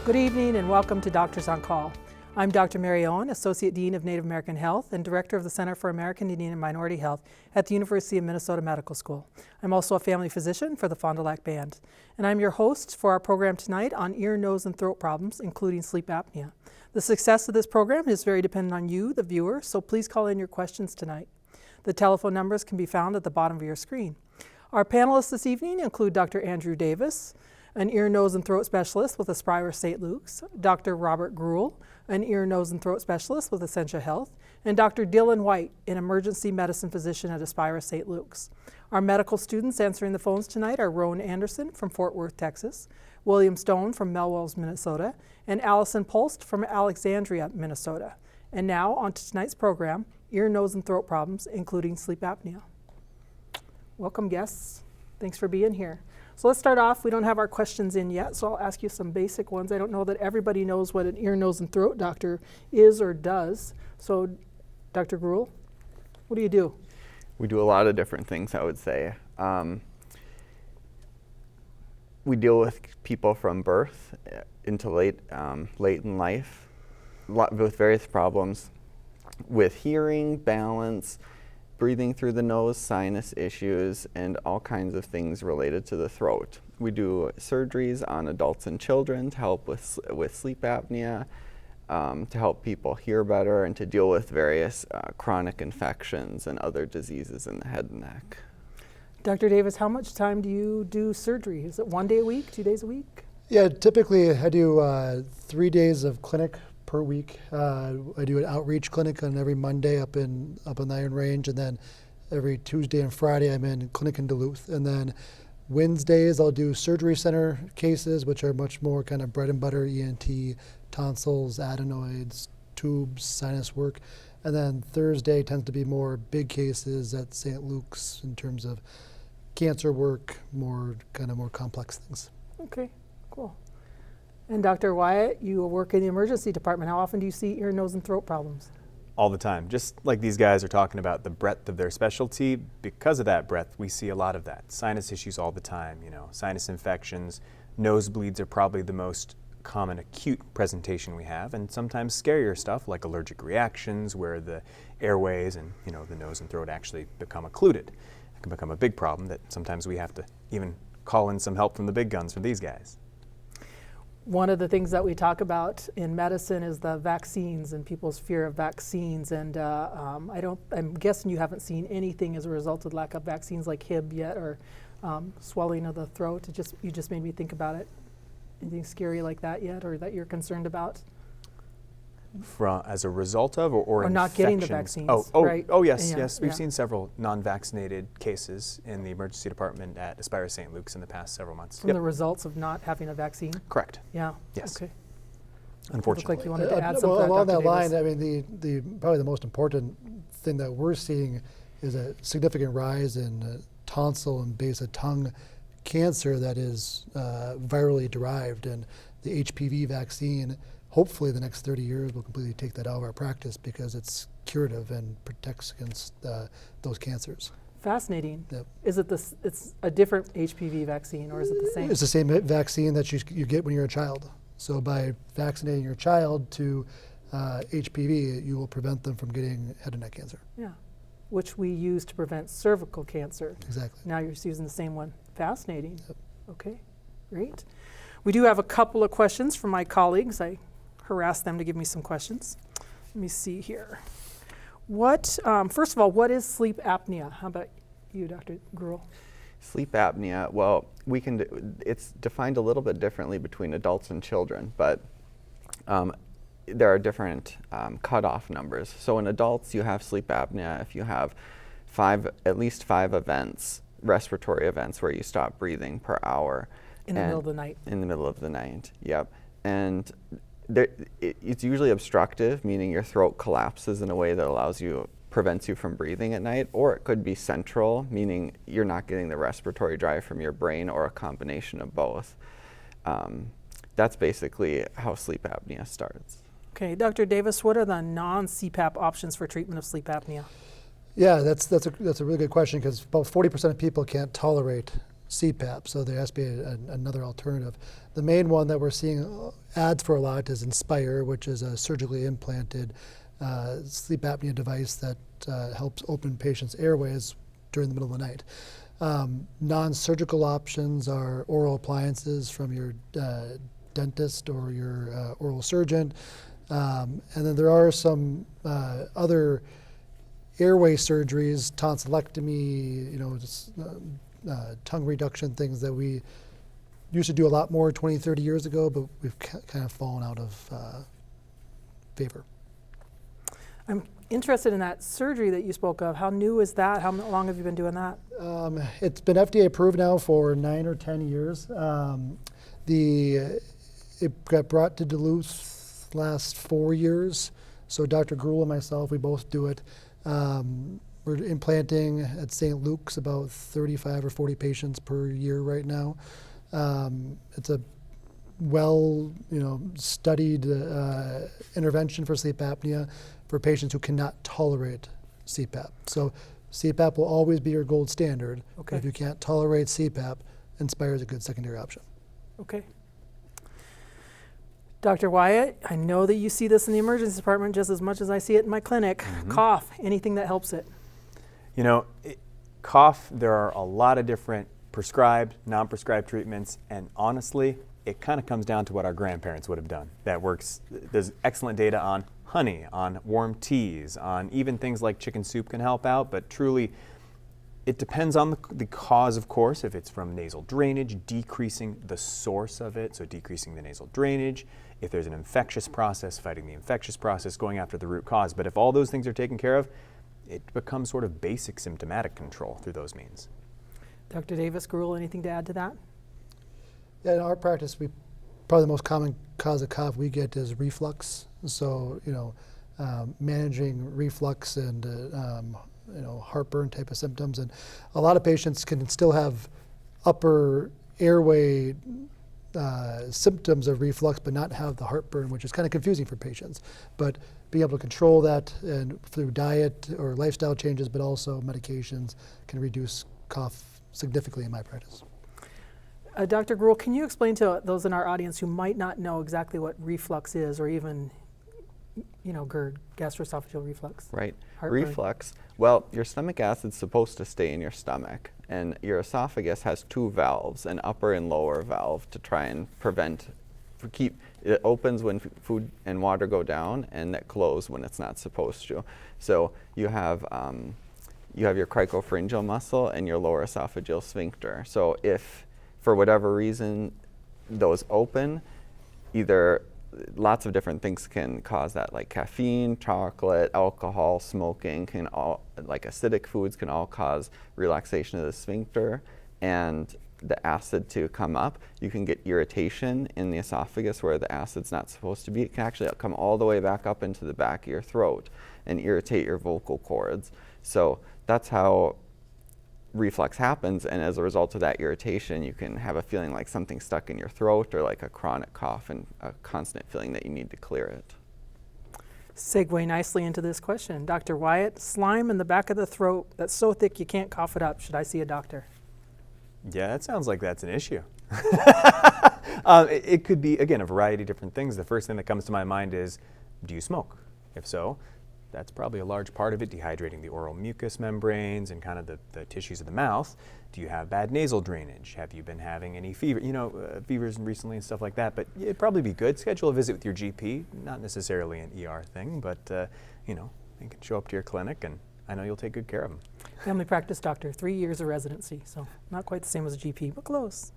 Good evening and welcome to Doctors on Call. I'm Dr. Mary Owen, Associate Dean of Native American Health and Director of the Center for American Indian and Minority Health at the University of Minnesota Medical School. I'm also a family physician for the Fond du Lac Band. And I'm your host for our program tonight on ear, nose, and throat problems, including sleep apnea. The success of this program is very dependent on you, the viewer, so please call in your questions tonight. The telephone numbers can be found at the bottom of your screen. Our panelists this evening include Dr. Andrew Davis, an ear, nose, and throat specialist with Aspire St. Luke's, Dr. Robert Gruhl, an ear, nose, and throat specialist with Essentia Health, and Dr. Dylan White, an emergency medicine physician at Aspire St. Luke's. Our medical students answering the phones tonight are Rowan Anderson from Fort Worth, Texas, William Stone from Melrose, Minnesota, and Allison Polst from Alexandria, Minnesota. And now on to tonight's program, ear, nose, and throat problems, including sleep apnea. Welcome, guests. Thanks for being here. So let's start off. We don't have our questions in yet, so I'll ask you some basic ones. I don't know that everybody knows what an ear, nose, and throat doctor is or does. So, Dr. Gruhl, what do you do? We do a lot of different things, I would say. We deal with people from birth into late in life with various problems with hearing, balance, breathing through the nose, sinus issues, and all kinds of things related to the throat. We do surgeries on adults and children to help with sleep apnea, to help people hear better, and to deal with various chronic infections and other diseases in the head and neck. Dr. Davis, how much time do you do surgery? Is it 1 day a week, 2 days a week? Yeah, typically I do 3 days of clinic per week. I do an outreach clinic on every Monday up in the Iron Range, and then every Tuesday and Friday I'm in clinic in Duluth. And then Wednesdays I'll do surgery center cases, which are much more kind of bread and butter ENT, tonsils, adenoids, tubes, sinus work. And then Thursday tends to be more big cases at St. Luke's in terms of cancer work, more complex things. Okay, cool. And Dr. Wyatt, you work in the emergency department. How often do you see ear, nose, and throat problems? All the time. Just like these guys are talking about the breadth of their specialty, because of that breadth, we see a lot of that. Sinus issues all the time, sinus infections, nosebleeds are probably the most common acute presentation we have, and sometimes scarier stuff like allergic reactions where the airways and the nose and throat actually become occluded. It can become a big problem that sometimes we have to even call in some help from the big guns for these guys. One of the things that we talk about in medicine is the vaccines and people's fear of vaccines. And I'm guessing you haven't seen anything as a result of lack of vaccines like Hib yet, or swelling of the throat. You just made me think about it. Anything scary like that yet, or that you're concerned about? As a result of, or not getting the vaccines? Right? Yes, Yeah, yes. We've yeah. seen several non-vaccinated cases in the emergency department at Aspire St. Luke's in the past several months. From the results of not having a vaccine? Correct. Yeah. Yes. Okay. Unfortunately. Looked like you wanted to add something. Well, along Dr. that line, Davis. I mean, probably the most important thing that we're seeing is a significant rise in tonsil and base of tongue cancer that is virally derived, and the HPV vaccine, hopefully the next 30 years will completely take that out of our practice because it's curative and protects against those cancers. Fascinating. Yep. Is it it's a different HPV vaccine, or is it the same? It's the same vaccine that you get when you're a child. So by vaccinating your child to HPV, you will prevent them from getting head and neck cancer. Yeah, which we use to prevent cervical cancer. Exactly. Now you're using the same one. Fascinating. Yep. Okay, great. We do have a couple of questions from my colleagues. I harassed them to give me some questions. Let me see here. First of all, what is sleep apnea? How about you, Dr. Gruhl? Sleep apnea, well, it's defined a little bit differently between adults and children, but there are different cutoff numbers. So in adults, you have sleep apnea if you have at least five respiratory events where you stop breathing per hour. In the middle of the night. In the middle of the night, yep. And it's usually obstructive, meaning your throat collapses in a way that prevents you from breathing at night, or it could be central, meaning you're not getting the respiratory drive from your brain, or a combination of both. That's basically how sleep apnea starts. Okay, Dr. Davis, what are the non-CPAP options for treatment of sleep apnea? Yeah, that's a really good question, because about 40% of people can't tolerate CPAP, so there has to be another alternative. The main one that we're seeing ads for a lot is Inspire, which is a surgically implanted sleep apnea device that helps open patients' airways during the middle of the night. Non-surgical options are oral appliances from your dentist or your oral surgeon. And then there are some other airway surgeries, tonsillectomy, just, tongue reduction, things that we used to do a lot more 20, 30 years ago, but we've kind of fallen out of favor. I'm interested in that surgery that you spoke of. How new is that? How long have you been doing that? It's been FDA approved now for 9 or 10 years. It got brought to Duluth last 4 years. So Dr. Gruhl and myself, we both do it. We're implanting at St. Luke's about 35 or 40 patients per year right now. It's a studied intervention for sleep apnea for patients who cannot tolerate CPAP. So CPAP will always be your gold standard. Okay. If you can't tolerate CPAP, Inspire is a good secondary option. Okay. Dr. Wyatt, I know that you see this in the emergency department just as much as I see it in my clinic. Mm-hmm. Cough, anything that helps it? Cough, there are a lot of different prescribed, non-prescribed treatments, and honestly, it kind of comes down to what our grandparents would have done. That works. There's excellent data on honey, on warm teas, on even things like chicken soup can help out, but truly, it depends on the cause, of course. If it's from nasal drainage, decreasing the source of it, so decreasing the nasal drainage. If there's an infectious process, fighting the infectious process, going after the root cause. But if all those things are taken care of, it becomes sort of basic symptomatic control through those means. Dr. Davis, Gruhl, anything to add to that? Yeah, in our practice, probably the most common cause of cough we get is reflux. So, managing reflux and heartburn type of symptoms, and a lot of patients can still have upper airway symptoms of reflux, but not have the heartburn, which is kind of confusing for patients. But being able to control that and through diet or lifestyle changes, but also medications, can reduce cough significantly in my practice. Dr. Gruhl, can you explain to those in our audience who might not know exactly what reflux is, or even, GERD, gastroesophageal reflux? Right. Heartburn. Reflux. Well, your stomach acid's supposed to stay in your stomach, and your esophagus has 2 valves, an upper and lower valve, to try and it opens when food and water go down, and it closes when it's not supposed to. So you have your cricopharyngeal muscle and your lower esophageal sphincter. So if for whatever reason those open, either lots of different things can cause that, like caffeine, chocolate, alcohol, smoking, like acidic foods can all cause relaxation of the sphincter and the acid to come up. You can get irritation in the esophagus where the acid's not supposed to be. It can actually come all the way back up into the back of your throat and irritate your vocal cords. So that's how reflux happens, and as a result of that irritation, you can have a feeling like something's stuck in your throat, or like a chronic cough and a constant feeling that you need to clear it. Segue nicely into this question. Dr. Wyatt, slime in the back of the throat that's so thick you can't cough it up. Should I see a doctor? Yeah, that sounds like that's an issue. It could be, again, a variety of different things. The first thing that comes to my mind is, do you smoke? If so, that's probably a large part of it, dehydrating the oral mucous membranes and kind of the tissues of the mouth. Do you have bad nasal drainage? Have you been having any fever? Fevers recently and stuff like that. But it'd probably be good. Schedule a visit with your GP, not necessarily an ER thing, but you can show up to your clinic, and I know you'll take good care of them. Family practice doctor, 3 years of residency, so not quite the same as a GP, but close.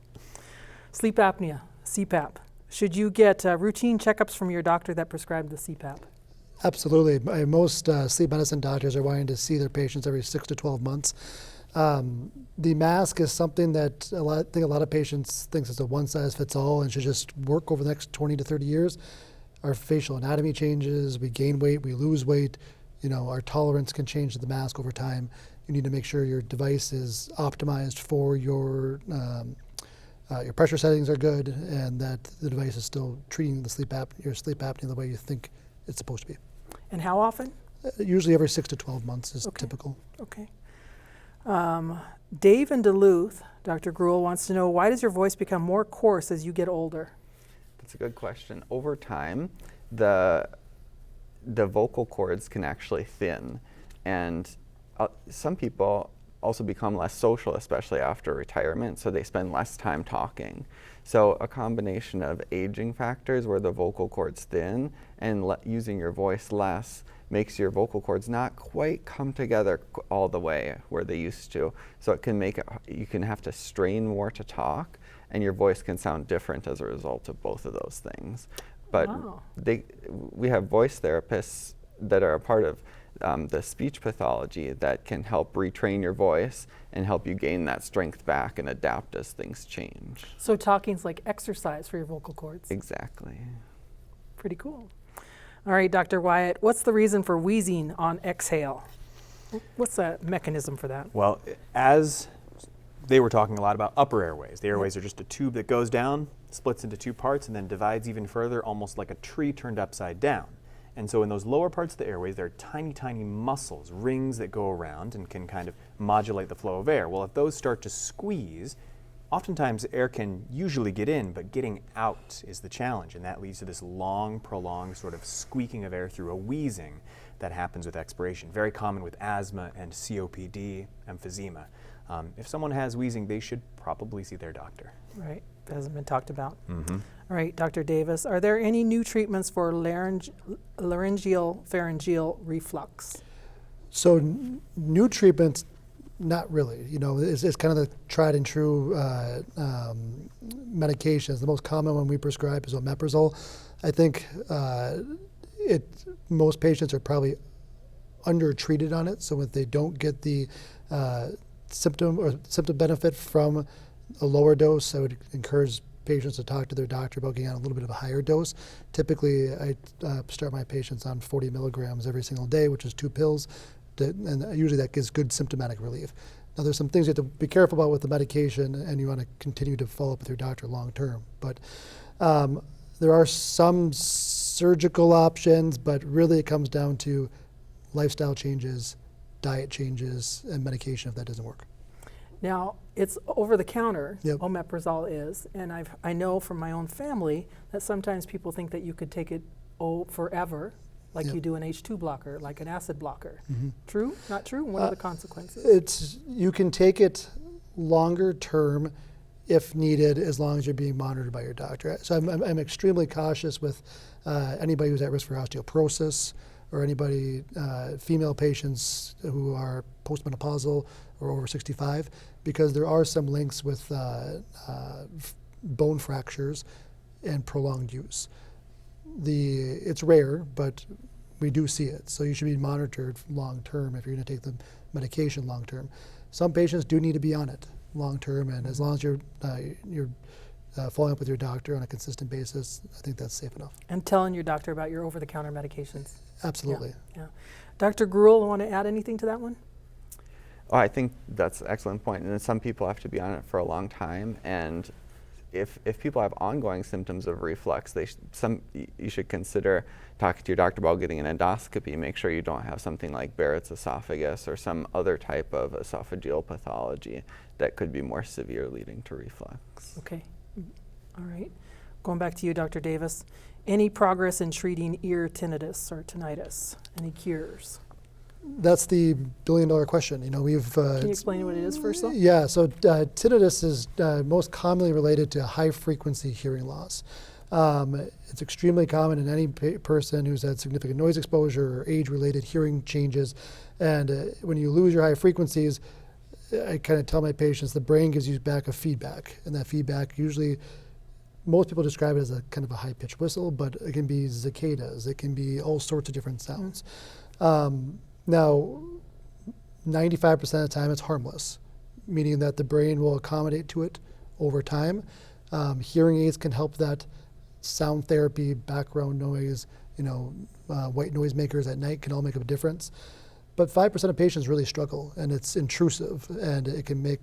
Sleep apnea, CPAP. Should you get routine checkups from your doctor that prescribed the CPAP? Absolutely. Most sleep medicine doctors are wanting to see their patients every 6 to 12 months. The mask is something that I think a lot of patients think is a one-size-fits-all and should just work over the next 20 to 30 years. Our facial anatomy changes, we gain weight, we lose weight. Our tolerance can change to the mask over time. You need to make sure your device is optimized for your pressure settings are good, and that the device is still treating your sleep apnea the way you think it's supposed to be. And how often? Usually every 6 to 12 months is typical. Okay. Dave in Duluth, Dr. Gruel, wants to know, why does your voice become more coarse as you get older? That's a good question. Over time, the vocal cords can actually thin, and some people also become less social, especially after retirement, so they spend less time talking. So a combination of aging factors where the vocal cords thin and using your voice less makes your vocal cords not quite come together all the way where they used to. So it can make it, you can have to strain more to talk, and your voice can sound different as a result of both of those things. But Wow. we have voice therapists that are a part of the speech pathology that can help retrain your voice and help you gain that strength back and adapt as things change. So talking's like exercise for your vocal cords. Exactly. Pretty cool. All right, Dr. Wyatt, what's the reason for wheezing on exhale? What's the mechanism for that? Well, as they were talking a lot about upper airways. The airways are just a tube that goes down, splits into two parts, and then divides even further, almost like a tree turned upside down. And so in those lower parts of the airways, there are tiny, tiny muscles, rings that go around and can kind of modulate the flow of air. Well, if those start to squeeze, oftentimes air can usually get in, but getting out is the challenge, and that leads to this long, prolonged sort of squeaking of air through a wheezing that happens with expiration. Very common with asthma and COPD, emphysema. If someone has wheezing, they should probably see their doctor. Right, that hasn't been talked about. Mm-hmm. All right, Dr. Davis, are there any new treatments for laryngeal pharyngeal reflux? So new treatments, not really. You know, it's kind of the tried and true medications. The most common one we prescribe is omeprazole. I think most patients are probably under-treated on it, so if they don't get the symptom benefit from a lower dose, I would encourage patients to talk to their doctor about getting on a little bit of a higher dose. Typically, I start my patients on 40 milligrams every single day, which is 2 pills, and usually that gives good symptomatic relief. Now, there's some things you have to be careful about with the medication, and you want to continue to follow up with your doctor long term. But there are some surgical options, but really it comes down to lifestyle changes, diet changes, and medication if that doesn't work. Now, it's over the counter, Yep. omeprazole is, and I know from my own family that sometimes people think that you could take it forever, like Yep. you do an H2 blocker, like an acid blocker. Mhm. True? Not true? What are the consequences? You can take it longer term if needed, as long as you're being monitored by your doctor. So I'm extremely cautious with anybody who's at risk for osteoporosis, or anybody, female patients who are postmenopausal or over 65, because there are some links with bone fractures and prolonged use. It's rare, but we do see it. So you should be monitored long term if you're going to take the medication long term. Some patients do need to be on it long term, and as long as you're following up with your doctor on a consistent basis, I think that's safe enough. And telling your doctor about your over-the-counter medications. Absolutely. Yeah. Dr. Gruel, want to add anything to that one? Oh, I think that's an excellent point. And some people have to be on it for a long time. And if people have ongoing symptoms of reflux, you should consider talking to your doctor about getting an endoscopy. Make sure you don't have something like Barrett's esophagus or some other type of esophageal pathology that could be more severe, leading to reflux. Okay. All right. Going back to you, Dr. Davis. Any progress in treating ear tinnitus or tinnitus? Any cures? That's the billion-dollar question. You know, Can you explain what it is first, though? Yeah, so tinnitus is most commonly related to high-frequency hearing loss. It's extremely common in any person who's had significant noise exposure or age-related hearing changes. And when you lose your high frequencies, I kind of tell my patients the brain gives you back a feedback, and that feedback usually, most people describe it as a kind of a high-pitched whistle, but it can be cicadas, it can be all sorts of different sounds. Now, 95% of the time it's harmless, meaning that the brain will accommodate to it over time. Hearing aids can help that. Sound therapy, background noise, white noisemakers at night can all make a difference. But 5% of patients really struggle, and it's intrusive, and it can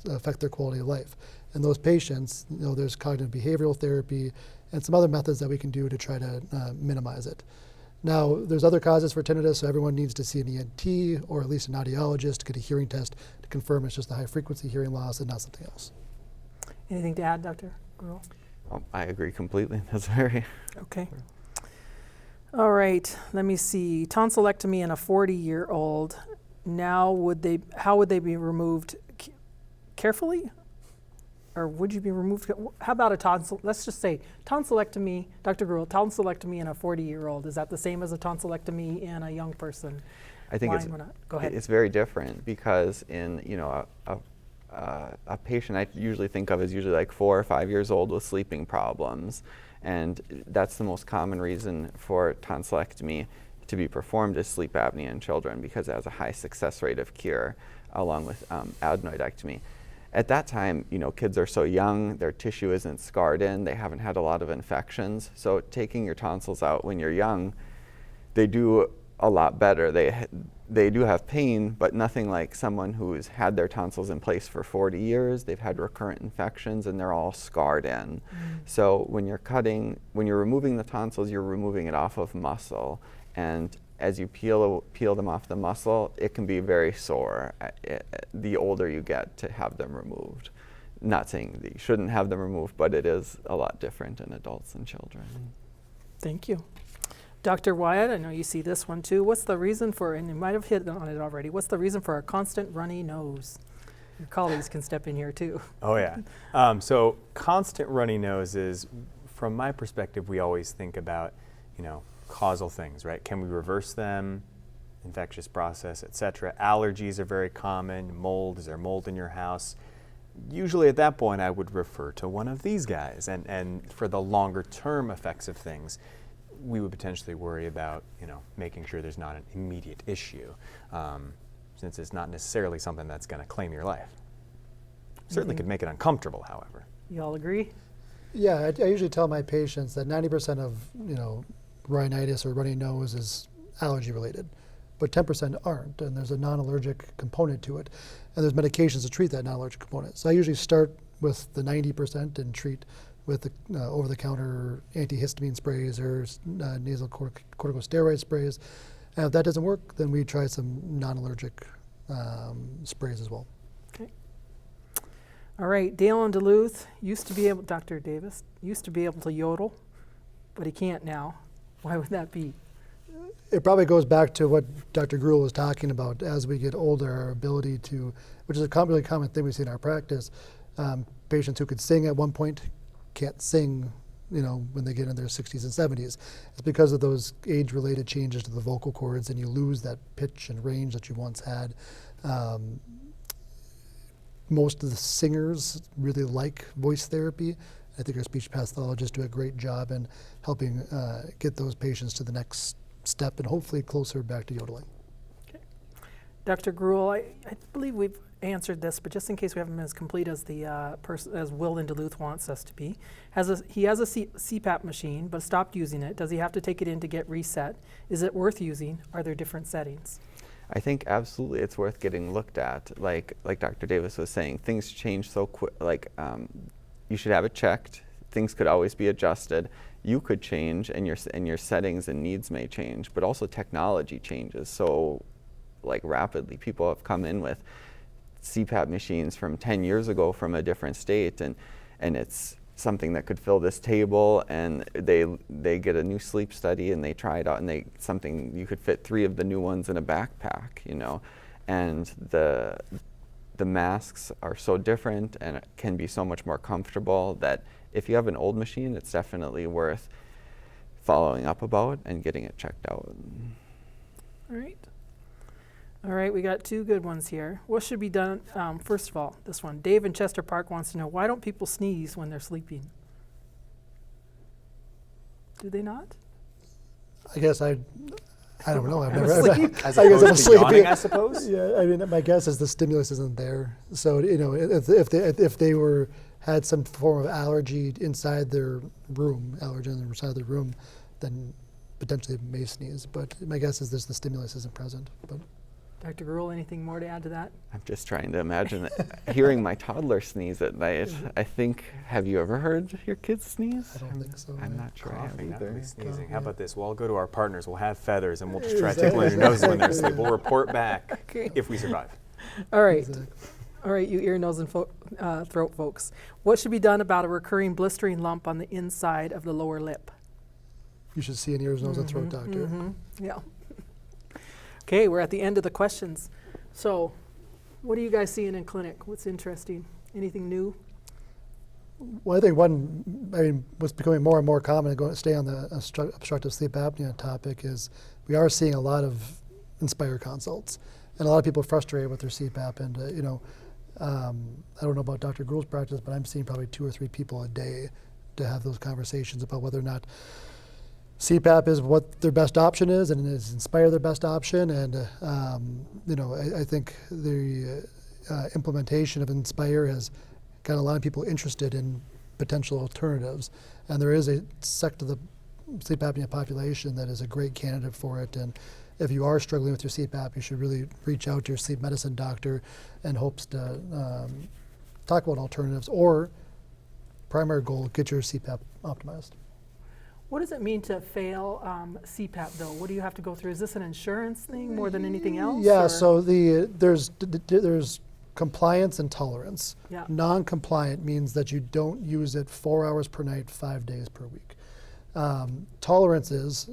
affect their quality of life. And those patients, there's cognitive behavioral therapy and some other methods that we can do to try to minimize it. Now, there's other causes for tinnitus, so everyone needs to see an ENT or at least an audiologist to get a hearing test to confirm it's just a high-frequency hearing loss and not something else. Anything to add, Dr. Gruhl? I agree completely. That's very. Okay. All right, let me see. Tonsillectomy in a 40-year-old. Now, how would they be removed? Carefully? Or would you be removed? How about a tonsil? Let's just say tonsillectomy, Dr. Gruhl, tonsillectomy in a 40-year-old. Is that the same as a tonsillectomy in a young person? I think Go ahead. it's very different because in a patient I usually think of as usually like 4 or 5 years old with sleeping problems, and that's the most common reason for tonsillectomy to be performed is sleep apnea in children because it has a high success rate of cure along with adenoidectomy. At that time, kids are so young, their tissue isn't scarred in, they haven't had a lot of infections. So taking your tonsils out when you're young, they do a lot better. They do have pain, but nothing like someone who's had their tonsils in place for 40 years, they've had recurrent infections, and they're all scarred in. So when you're removing the tonsils, you're removing it off of muscle. And as you peel them off the muscle, it can be very sore the older you get to have them removed. Not saying that you shouldn't have them removed, but it is a lot different in adults and children. Thank you. Dr. Wyatt, I know you see this one too. What's the reason for, and you might have hit on it already, what's the reason for a constant runny nose? Your colleagues can step in here too. Oh yeah. So constant runny noses, from my perspective, we always think about, causal things, right? Can we reverse them? Infectious process, etc. Allergies are very common. Mold, is there mold in your house? Usually at that point, I would refer to one of these guys. And for the longer term effects of things, we would potentially worry about, making sure there's not an immediate issue, since it's not necessarily something that's going to claim your life. Certainly could make it uncomfortable, however. You all agree? Yeah, I usually tell my patients that 90% of, rhinitis or runny nose is allergy related, but 10% aren't, and there's a non-allergic component to it, and there's medications to treat that non-allergic component. So I usually start with the 90% and treat with the over-the-counter antihistamine sprays or nasal corticosteroid sprays. And if that doesn't work, then we try some non-allergic sprays as well. Okay. All right, Dale in Duluth Dr. Davis used to be able to yodel, but he can't now. Why would that be? It probably goes back to what Dr. Gruhl was talking about. As we get older, our ability to, which is a really common thing we see in our practice, patients who could sing at one point can't sing, when they get in their 60s and 70s. It's because of those age-related changes to the vocal cords, and you lose that pitch and range that you once had. Most of the singers really like voice therapy. I think our speech pathologists do a great job in helping get those patients to the next step and hopefully closer back to yodeling. Okay. Dr. Gruhl, I believe we've answered this, but just in case we haven't been as complete as the person as Will in Duluth wants us to be, he has a CPAP machine but stopped using it. Does he have to take it in to get reset? Is it worth using? Are there different settings? I think absolutely it's worth getting looked at. Like Dr. Davis was saying, things change so quick. You should have it checked. Things could always be adjusted. You could change, and your settings and needs may change. But also technology changes so rapidly. People have come in with CPAP machines from 10 years ago from a different state, and it's something that could fill this table, and they get a new sleep study and they try it out, and something you could fit 3 of the new ones in a backpack, and the masks are so different and it can be so much more comfortable that if you have an old machine, it's definitely worth following up about and getting it checked out. All right, we got 2 good ones here. What should be done? First of all, this one. Dave in Chester Park wants to know, why don't people sneeze when they're sleeping? Do they not? I guess I don't know. I've I'm never. asleep. As I guess I'm opposed to yawning, asleep. I suppose? Yeah, I mean, my guess is the stimulus isn't there. So if they had some form of allergy inside their room, allergen inside their room, then potentially may sneeze. But my guess is the stimulus isn't present. But Dr. Gruhl, anything more to add to that? I'm just trying to imagine hearing my toddler sneeze at night. I think, have you ever heard your kids sneeze? I don't think so. I'm not sure I have Coughing, not either. really sneezing. Coughing, How about this? We'll all go to our partners. We'll have feathers, and we'll just try Exactly. tickling your noses when they're asleep. We'll report back Okay. if we survive. All right. Exactly. All right, you ear, nose, and throat folks. What should be done about a recurring blistering lump on the inside of the lower lip? You should see an ears, nose, and throat doctor. Yeah. Okay, we're at the end of the questions. So, what are you guys seeing in clinic? What's interesting? Anything new? Well, I think what's becoming more and more common, and stay on the obstructive sleep apnea topic, is we are seeing a lot of Inspire consults. And a lot of people are frustrated with their CPAP. And, I don't know about Dr. Gruhl's practice, but I'm seeing probably 2 or 3 people a day to have those conversations about whether or not CPAP is what their best option is, and is Inspire their best option. And, I think the implementation of Inspire has got a lot of people interested in potential alternatives. And there is a sect of the sleep apnea population that is a great candidate for it. And if you are struggling with your CPAP, you should really reach out to your sleep medicine doctor in hopes to talk about alternatives, or primary goal, get your CPAP optimized. What does it mean to fail CPAP though? What do you have to go through? Is this an insurance thing more than anything else? Yeah, or? so there's compliance and tolerance. Yeah. Non-compliant means that you don't use it 4 hours per night, 5 days per week. Tolerance is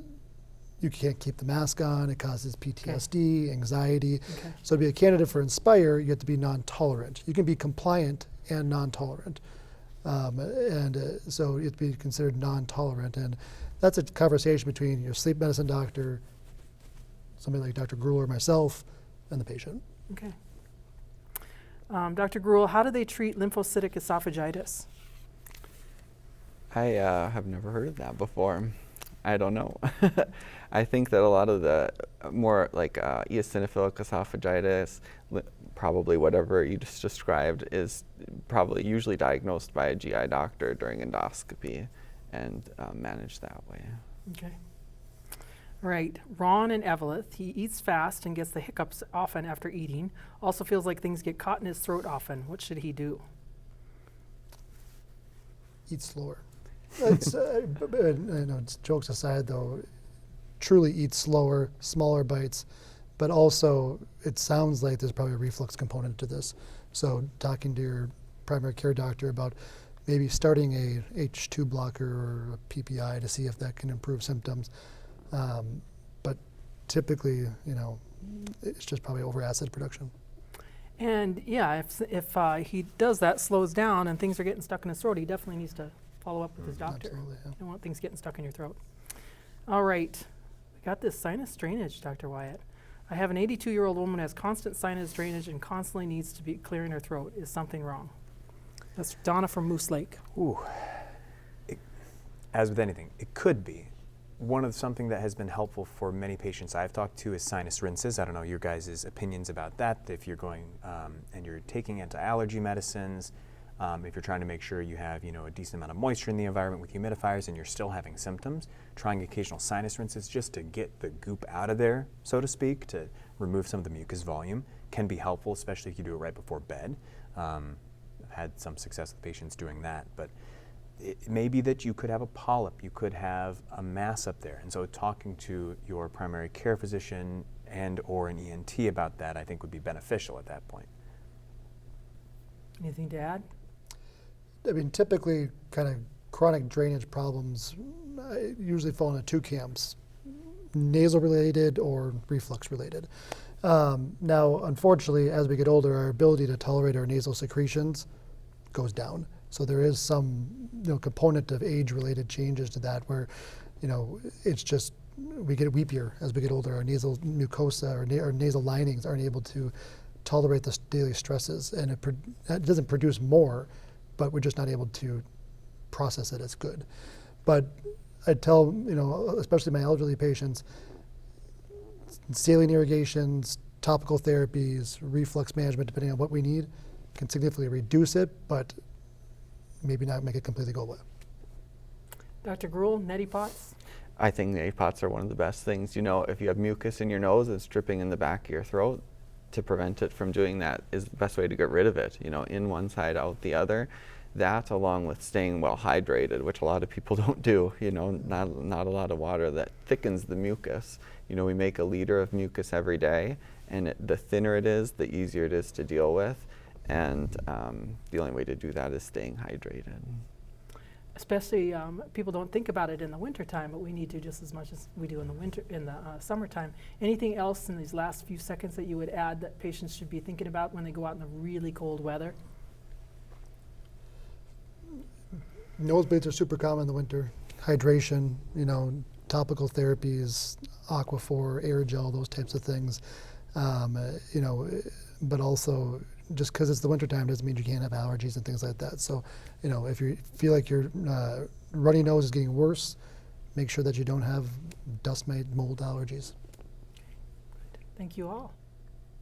you can't keep the mask on, it causes PTSD, anxiety. Okay. So to be a candidate for Inspire, you have to be non-tolerant. You can be compliant and non-tolerant. So you have to be considered non-tolerant. And that's a conversation between your sleep medicine doctor, somebody like Dr. Gruhl or myself, and the patient. Okay. Dr. Gruhl, how do they treat lymphocytic esophagitis? I have never heard of that before. I don't know. I think that a lot of the more like eosinophilic esophagitis, probably whatever you just described, is probably usually diagnosed by a GI doctor during endoscopy and managed that way. Okay. All right. Ron in Eveleth, he eats fast and gets the hiccups often after eating. Also feels like things get caught in his throat often. What should he do? Eat slower. Jokes aside though, truly eat slower, smaller bites, but also it sounds like there's probably a reflux component to this. So talking to your primary care doctor about maybe starting a H2 blocker or a PPI to see if that can improve symptoms. But typically, it's just probably over acid production. And yeah, if he does that, slows down, and things are getting stuck in his throat, he definitely needs to follow up with his doctor. Absolutely, yeah. You don't want things getting stuck in your throat. All right. We got this sinus drainage, Dr. Wyatt. I have an 82-year-old woman who has constant sinus drainage and constantly needs to be clearing her throat. Is something wrong? That's Donna from Moose Lake. Ooh. As with anything, it could be. Something that has been helpful for many patients I've talked to is sinus rinses. I don't know your guys' opinions about that. If you're going and you're taking anti-allergy medicines, if you're trying to make sure you have a decent amount of moisture in the environment with humidifiers and you're still having symptoms, trying occasional sinus rinses just to get the goop out of there, so to speak, to remove some of the mucus volume can be helpful, especially if you do it right before bed. I've had some success with patients doing that, but it may be that you could have a polyp, you could have a mass up there, and so talking to your primary care physician and or an ENT about that I think would be beneficial at that point. Anything to add? I mean, typically kind of chronic drainage problems usually fall into 2 camps, nasal related or reflux related. Now, unfortunately, as we get older, our ability to tolerate our nasal secretions goes down. So there is some component of age-related changes to that where, it's just we get weepier as we get older. Our nasal mucosa or our nasal linings aren't able to tolerate the daily stresses, and it doesn't produce more, but we're just not able to process it as good. But I tell, especially my elderly patients, saline irrigations, topical therapies, reflux management, depending on what we need, can significantly reduce it, but maybe not make it completely go away. Dr. Gruhl, neti pots? I think neti pots are one of the best things. If you have mucus in your nose, it's dripping in the back of your throat. to prevent it from doing that is the best way to get rid of it. In one side, out the other. That, along with staying well hydrated, which a lot of people don't do, not a lot of water, that thickens the mucus. We make 1 liter of mucus every day, and the thinner it is, the easier it is to deal with. And the only way to do that is staying hydrated. Especially, people don't think about it in the wintertime, but we need to just as much as we do in the summertime. Anything else in these last few seconds that you would add that patients should be thinking about when they go out in the really cold weather? Nosebleeds are super common in the winter. Hydration, topical therapies, Aquaphor, Aerogel, those types of things. But also, just because it's the wintertime doesn't mean you can't have allergies and things like that. So, if you feel like your runny nose is getting worse, make sure that you don't have dust mite, mold allergies. Thank you all.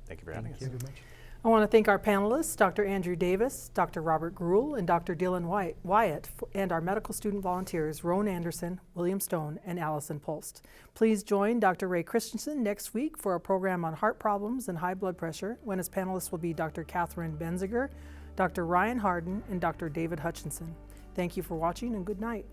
Thank you for having us. Thank you very much. I want to thank our panelists, Dr. Andrew Davis, Dr. Robert Gruhl, and Dr. Dylan Wyatt, and our medical student volunteers, Roan Anderson, William Stone, and Allison Pulst. Please join Dr. Ray Christensen next week for a program on heart problems and high blood pressure, when his panelists will be Dr. Catherine Benziger, Dr. Ryan Harden, and Dr. David Hutchinson. Thank you for watching, and good night.